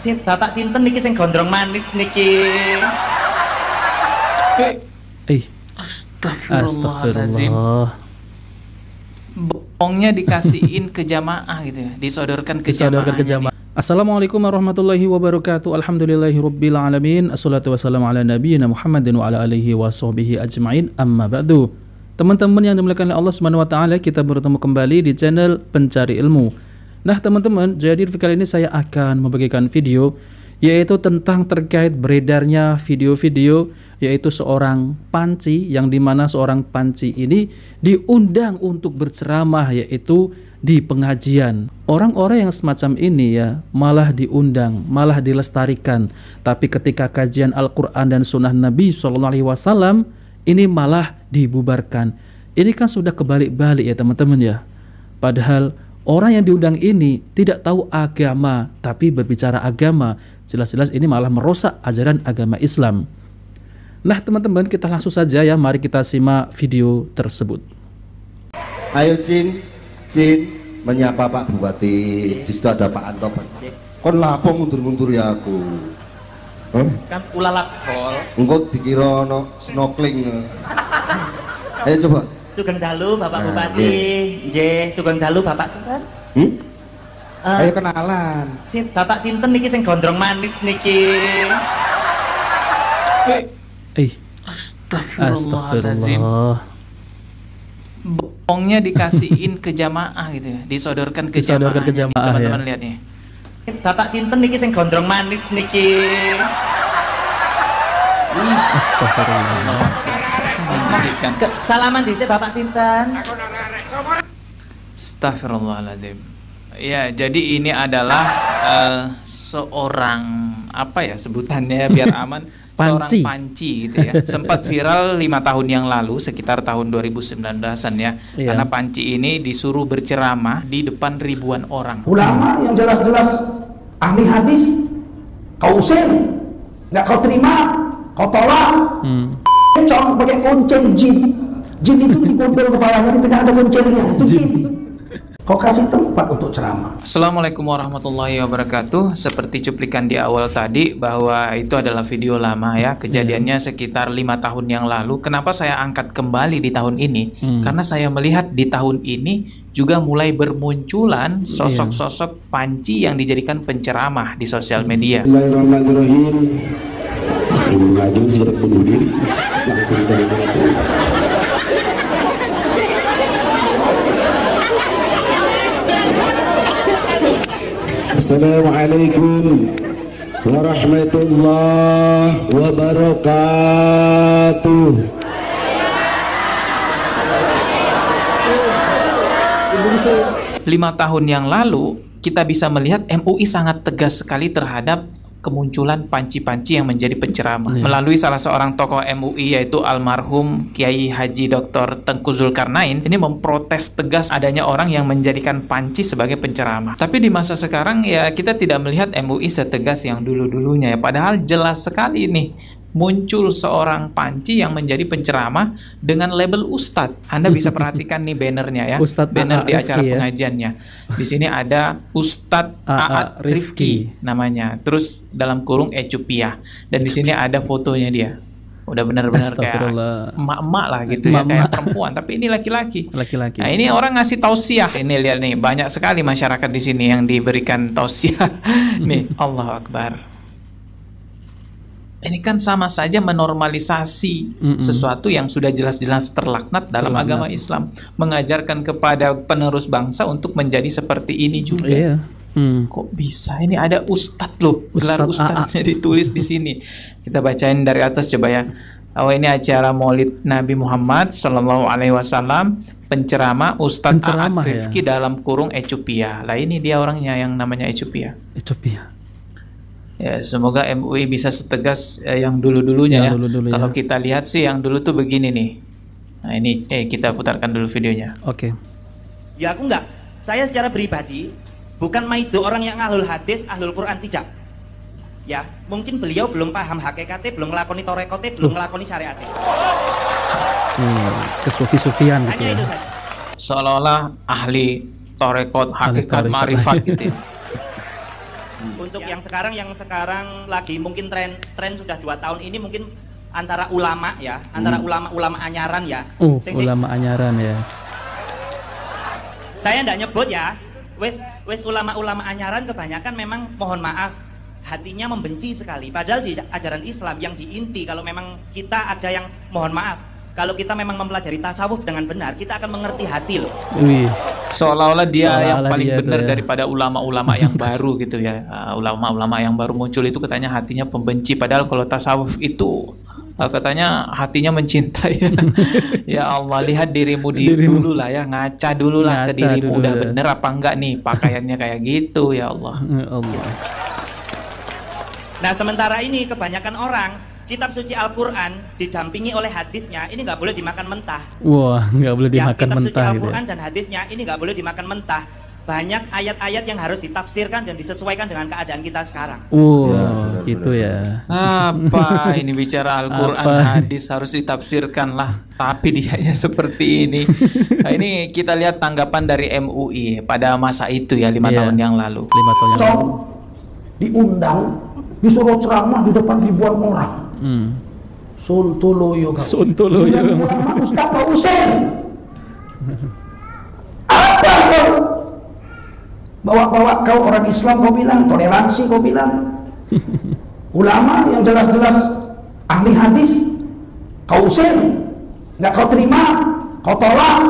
Bapak sinten niki sing gondrong manis niki? Astagfirullahaladzim. Bohongnya dikasihin ke jamaah gitu ya, disodorkan ke jamaah. Assalamualaikum warahmatullahi wabarakatuh. Alhamdulillahirabbil alamin. Assalatu wassalamu ala nabiyyina Muhammadin wa ala alihi washabbihi ajmain. Amma ba'du. Teman-teman yang dimuliakan oleh Allah Subhanahu wa taala, kita bertemu kembali di channel Pencari Ilmu. Nah, teman-teman, jadi kali ini saya akan membagikan video yaitu tentang terkait beredarnya video-video yaitu seorang panci, yang dimana seorang panci ini diundang untuk berceramah yaitu di pengajian. Orang-orang yang semacam ini ya malah diundang, malah dilestarikan, tapi ketika kajian Al-Quran dan Sunnah Nabi SAW ini malah dibubarkan. Ini kan sudah kebalik-balik ya teman-teman ya. Padahal orang yang diundang ini tidak tahu agama, tapi berbicara agama. Jelas-jelas ini malah merusak ajaran agama Islam. Nah teman-teman, kita langsung saja ya, mari kita simak video tersebut. Ayo Cin menyapa Pak Bupati. Di situ ada Pak Anto. Kon lapo mundur-mundur ya aku. Kan ulalak bol. Engko dikira no snorkeling. Ayo coba. Sugeng dalu Bapak Bupati. Nggih, sugeng dalu Bapak sinten? Ayo kenalan. Bapak sinten niki sing gondrong manis niki? Astagfirullahaladzim. Bohongnya dikasihin ke jamaah gitu ya, disodorkan ke jamaah. Teman-teman lihat nih. Bapak sinten niki sing gondrong manis niki? Astagfirullah. Salaman dhisik Bapak sinten? Astagfirullahaladzim. Ya, jadi ini adalah seorang apa ya sebutannya biar aman, seorang panci gitu ya. Sempat viral 5 tahun yang lalu, sekitar tahun 2019-an ya. Karena panci ini disuruh berceramah di depan ribuan orang. Ulama yang jelas-jelas ahli hadis, kau usir, nggak kau terima, kau tolak. Cong pakai kuncir jin itu dikumpul kepalanya, tidak ada kuncirnya, itu jin. Kau kasih tempat untuk ceramah. Assalamualaikum warahmatullahi wabarakatuh. Seperti cuplikan di awal tadi bahwa itu adalah video lama ya, kejadiannya sekitar 5 tahun yang lalu. Kenapa saya angkat kembali di tahun ini? Karena saya melihat di tahun ini juga mulai bermunculan sosok-sosok panci yang dijadikan penceramah di sosial media. Bismillahirrahmanirrahim. Ngajeng siap bunuh diri. Assalamualaikum warahmatullahi wabarakatuh. 5 tahun yang lalu kita bisa melihat MUI sangat tegas sekali terhadap kemunculan panci-panci yang menjadi penceramah melalui salah seorang tokoh MUI yaitu almarhum Kiai Haji Dr. Tengku Zulkarnain. Ini memprotes tegas adanya orang yang menjadikan panci sebagai penceramah. Tapi di masa sekarang ya kita tidak melihat MUI setegas yang dulu-dulunya ya. Padahal jelas sekali nih muncul seorang panci yang menjadi penceramah dengan label Ustadz. Anda bisa perhatikan nih bannernya ya, banner di acara pengajiannya. Di sini ada Ustadz Aat Rifki namanya. Terus dalam kurung Ecupiah. Dan di sini ada fotonya dia. Udah benar-benar kayak emak-emak lah gitu ya, kayak perempuan. Tapi ini laki-laki. Nah ini orang ngasih tausiah. Ini lihat nih, banyak sekali masyarakat di sini yang diberikan tausiah. Nih, Allahu Akbar. Ini kan sama saja menormalisasi sesuatu yang sudah jelas-jelas terlaknat dalam agama Islam. Mengajarkan kepada penerus bangsa untuk menjadi seperti ini juga. Kok bisa? Ini ada ustadz loh. Gelar ustadznya ditulis di sini. Kita bacain dari atas coba ya. Ini acara Maulid Nabi Muhammad Sallallahu Alaihi Wasallam. Penceramah Ustadz Aat Rifki dalam kurung Ecupiah. Lah ini dia orangnya yang namanya Ecupiah. Ya, semoga MUI bisa setegas yang dulu-dulunya ya. Kalau kita lihat sih yang dulu tuh begini nih. Nah ini kita putarkan dulu videonya. Ya aku enggak. Saya secara pribadi bukan maido orang yang ahlul hadis, ahlul Quran, tidak. Ya, mungkin beliau belum paham hakikatnya, belum ngelakoni torekote, belum ngelakoni syariatnya. Kesufi-sufian gitu ya. Seolah-olah ahli torekot, hakikat, marifat gitu ya. Untuk yang sekarang lagi mungkin tren sudah 2 tahun ini mungkin antara ulama ya, antara ulama anyaran ya. Ulama anyaran ya. Saya ndak nyebut ya. Wes ulama anyaran kebanyakan memang mohon maaf hatinya membenci sekali. Padahal di ajaran Islam yang diinti kalau memang kita ada yang mohon maaf, kalau kita memang mempelajari tasawuf dengan benar, kita akan mengerti hati loh. Seolah-olah dia yang paling dia benar ya. daripada ulama-ulama yang baru gitu ya. Ulama-ulama yang baru muncul itu katanya hatinya pembenci, padahal kalau tasawuf itu katanya hatinya mencintai. Ya Allah, lihat dirimu dulu lah ya, ngaca dulu lah ke dirimu, udah bener apa enggak nih pakaiannya kayak gitu. Ya Allah. Nah sementara ini kebanyakan orang kitab suci Al-Quran didampingi oleh hadisnya ini nggak boleh dimakan mentah. Wah, nggak boleh dimakan kitab mentah suci gitu ya. Al-Quran dan hadisnya ini nggak boleh dimakan mentah. Banyak ayat-ayat yang harus ditafsirkan dan disesuaikan dengan keadaan kita sekarang. Gitu ya. Apa ini bicara Al-Quran, hadis harus ditafsirkan lah. Tapi dianya seperti ini. Nah, ini kita lihat tanggapan dari MUI pada masa itu ya, 5 tahun yang lalu. 5 tahun yang lalu. Diundang, disuruh ceramah di depan ribuan orang. Sontoloyo. Ustaz Pak Husain. Apa kau? Bawa-bawa kau orang Islam kau bilang, toleransi kau bilang. Ulama yang jelas-jelas ahli hadis, kau usir, nggak kau terima, kau tolak.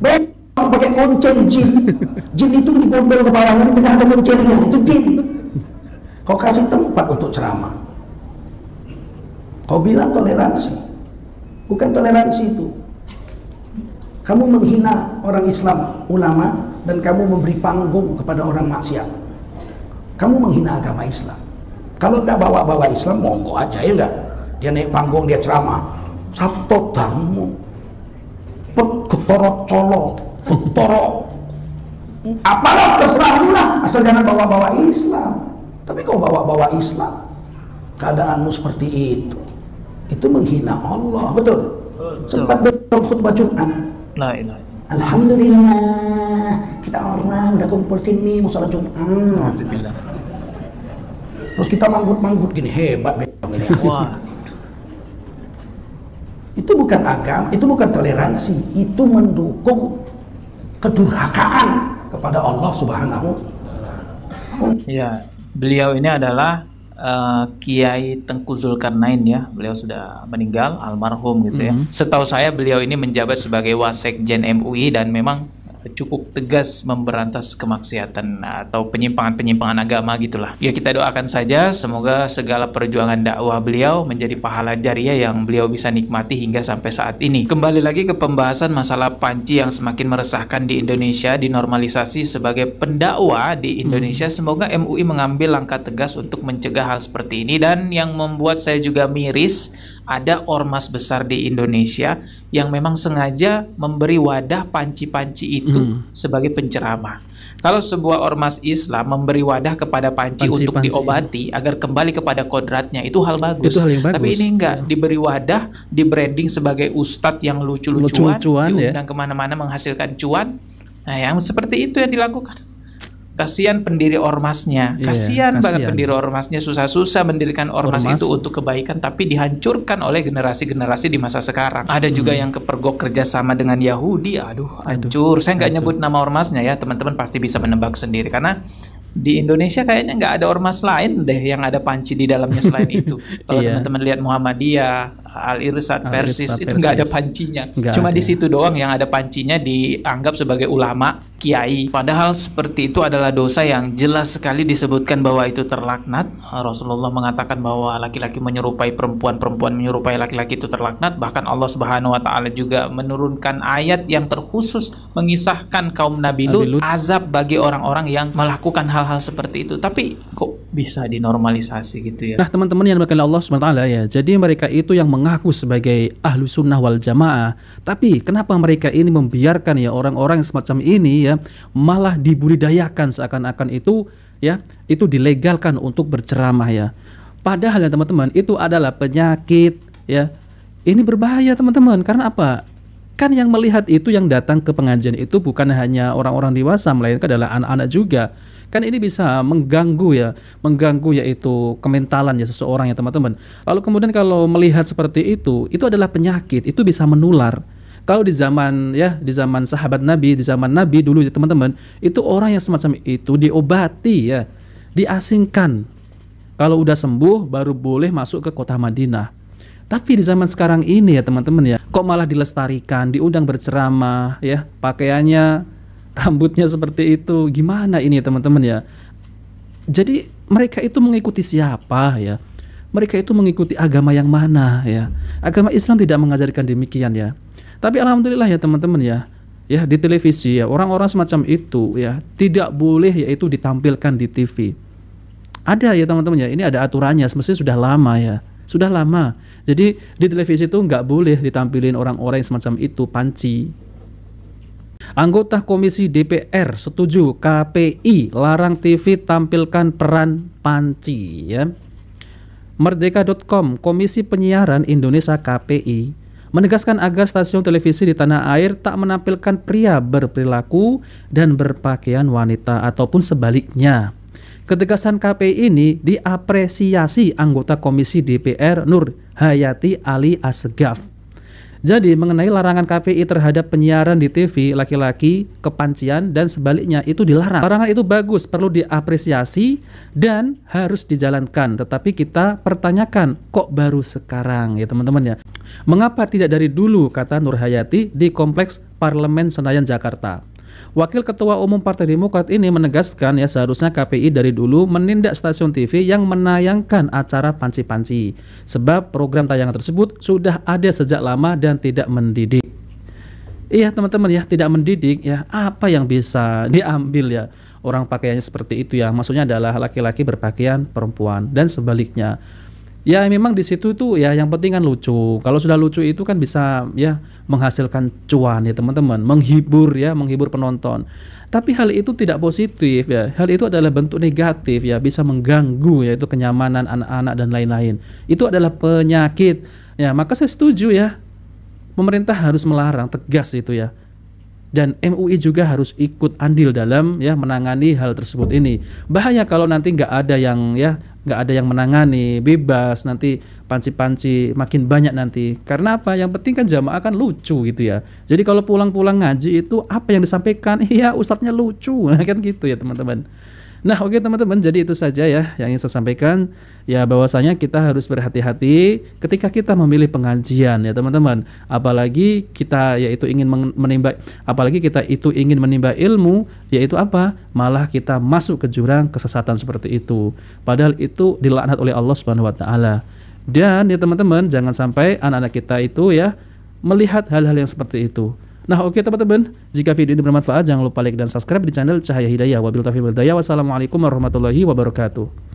Baik, kau pakai kuncen jin. Jin itu digondol kepalanya, tidak ada kuncennya, itu jin. Kau kasih tempat untuk ceramah. Kau bilang toleransi. Bukan toleransi itu. Kamu menghina orang Islam, ulama, dan kamu memberi panggung kepada orang maksiat. Kamu menghina agama Islam. Kalau nggak bawa-bawa Islam, monggo aja ya enggak. Dia naik panggung, dia ceramah. Sabto tamu, ketorok colo, ketorok. Apalah terserah lu lah, asal jangan bawa-bawa Islam. Tapi kau bawa-bawa Islam, keadaanmu seperti itu menghina Allah, betul? Sempat dalam khutbah Jumat. La ilaha. Alhamdulillah, kita orang udah kumpul sini mau sholat Jumat. Alhamdulillah. Terus kita manggut-manggut gini, hebat ini. Wah. Itu bukan agama, itu bukan toleransi, itu mendukung kedurhakaan kepada Allah Subhanahu. Ya, beliau ini adalah Kiai Tengku Zulkarnain ya. Beliau sudah meninggal, almarhum gitu ya. Setahu saya beliau ini menjabat sebagai Wasekjen MUI dan memang cukup tegas memberantas kemaksiatan atau penyimpangan-penyimpangan agama gitulah. Ya kita doakan saja semoga segala perjuangan dakwah beliau menjadi pahala jariah yang beliau bisa nikmati hingga sampai saat ini. Kembali lagi ke pembahasan masalah panci yang semakin meresahkan di Indonesia, dinormalisasi sebagai pendakwa di Indonesia. Semoga MUI mengambil langkah tegas untuk mencegah hal seperti ini. Dan yang membuat saya juga miris, ada ormas besar di Indonesia yang memang sengaja memberi wadah panci-panci itu sebagai penceramah. Kalau sebuah ormas Islam memberi wadah kepada panci untuk diobati agar kembali kepada kodratnya, itu hal bagus. Itu hal yang bagus. Tapi ini enggak, diberi wadah, di branding sebagai ustadz yang lucu-lucuan, diundang kemana-mana menghasilkan cuan. Nah, yang seperti itu yang dilakukan. Kasihan pendiri ormasnya, kasihan banget pendiri ormasnya, susah-susah mendirikan ormas itu untuk kebaikan, tapi dihancurkan oleh generasi-generasi di masa sekarang. Ada juga yang kepergok kerjasama dengan Yahudi, aduh hancur. Saya nggak nyebut nama ormasnya ya, teman-teman pasti bisa menebak sendiri karena di Indonesia kayaknya nggak ada ormas lain deh yang ada panci di dalamnya selain itu. Kalau teman-teman lihat Muhammadiyah, Al-Irsyad, Persis, itu nggak ada pancinya. Cuma di situ doang yang ada pancinya dianggap sebagai ulama, kiai. Padahal seperti itu adalah dosa yang jelas sekali disebutkan bahwa itu terlaknat. Rasulullah mengatakan bahwa laki-laki menyerupai perempuan, perempuan menyerupai laki-laki itu terlaknat. Bahkan Allah Subhanahu wa taala juga menurunkan ayat yang terkhusus mengisahkan kaum Nabi Lut, azab bagi orang-orang yang melakukan hal-hal seperti itu. Tapi kok bisa dinormalisasi gitu ya. Nah teman-teman yang dimuliakan Allah SWT ya, jadi mereka itu yang mengaku sebagai ahlu sunnah wal jamaah, tapi kenapa mereka ini membiarkan ya orang-orang semacam ini ya malah dibudidayakan seakan-akan itu ya itu dilegalkan untuk berceramah ya. Padahal ya teman-teman itu adalah penyakit ya. Ini berbahaya teman-teman, karena apa? Kan yang melihat itu, yang datang ke pengajian itu bukan hanya orang-orang dewasa, melainkan adalah anak-anak juga. Kan ini bisa mengganggu yaitu kementalan ya seseorang ya teman-teman. Lalu kemudian kalau melihat seperti itu adalah penyakit, itu bisa menular. Kalau di zaman sahabat Nabi, di zaman Nabi dulu ya teman-teman, itu orang yang semacam itu diobati ya, diasingkan. Kalau udah sembuh baru boleh masuk ke kota Madinah. Tapi di zaman sekarang ini ya teman-teman ya, kok malah dilestarikan, diundang berceramah ya, pakaiannya, rambutnya seperti itu. Gimana ini ya teman-teman ya? Jadi mereka itu mengikuti siapa ya? Mereka itu mengikuti agama yang mana ya? Agama Islam tidak mengajarkan demikian ya. Tapi alhamdulillah ya teman-teman ya, di televisi ya orang-orang semacam itu ya tidak boleh yaitu ditampilkan di TV. Ada ya teman-teman ya, ini ada aturannya, semestinya sudah lama ya. Sudah lama. Jadi di televisi itu nggak boleh ditampilin orang-orang yang semacam itu, panci. Anggota Komisi DPR setuju KPI larang TV tampilkan peran panci ya. Merdeka.com, Komisi Penyiaran Indonesia KPI menegaskan agar stasiun televisi di tanah air tak menampilkan pria berperilaku dan berpakaian wanita ataupun sebaliknya. Ketegasan KPI ini diapresiasi anggota Komisi DPR Nur Hayati Ali Assegaf. Jadi mengenai larangan KPI terhadap penyiaran di TV laki-laki, kepancian dan sebaliknya itu dilarang. Larangan itu bagus, perlu diapresiasi dan harus dijalankan. Tetapi kita pertanyakan, kok baru sekarang ya teman-teman ya? Mengapa tidak dari dulu, kata Nur Hayati di Kompleks Parlemen Senayan Jakarta. Wakil Ketua Umum Partai Demokrat ini menegaskan ya seharusnya KPI dari dulu menindak stasiun TV yang menayangkan acara panci-panci. Sebab program tayangan tersebut sudah ada sejak lama dan tidak mendidik. Iya teman-teman ya, tidak mendidik ya, apa yang bisa diambil ya? Orang pakaiannya seperti itu ya, maksudnya adalah laki-laki berpakaian perempuan dan sebaliknya. Ya memang di situ tuh ya yang penting kan lucu. Kalau sudah lucu itu kan bisa ya menghasilkan cuan ya teman-teman, menghibur penonton. Tapi hal itu tidak positif ya. Hal itu adalah bentuk negatif ya, bisa mengganggu yaitu kenyamanan anak-anak dan lain-lain. Itu adalah penyakit. Ya, maka saya setuju ya. Pemerintah harus melarang tegas itu ya. Dan MUI juga harus ikut andil dalam ya menangani hal tersebut ini. Bahaya kalau nanti nggak ada yang menangani, bebas nanti panci-panci makin banyak nanti. Karena apa? Yang penting kan jamaah kan lucu gitu ya. Jadi kalau pulang-pulang ngaji itu apa yang disampaikan? Iya, ustadznya lucu. Nah, kan gitu ya teman-teman. Nah oke teman-teman, jadi itu saja ya yang ingin saya sampaikan. Ya bahwasanya kita harus berhati-hati ketika kita memilih pengajian ya teman-teman. Apalagi kita ingin menimba ilmu, yaitu apa? Malah kita masuk ke jurang kesesatan seperti itu. Padahal itu dilaknat oleh Allah Subhanahu wa taala. Dan ya teman-teman, jangan sampai anak-anak kita itu ya melihat hal-hal yang seperti itu. Nah oke teman-teman, jika video ini bermanfaat jangan lupa like dan subscribe di channel Cahaya Hidayah. Wabillahi taufiq wal hidayah. Wassalamualaikum warahmatullahi wabarakatuh.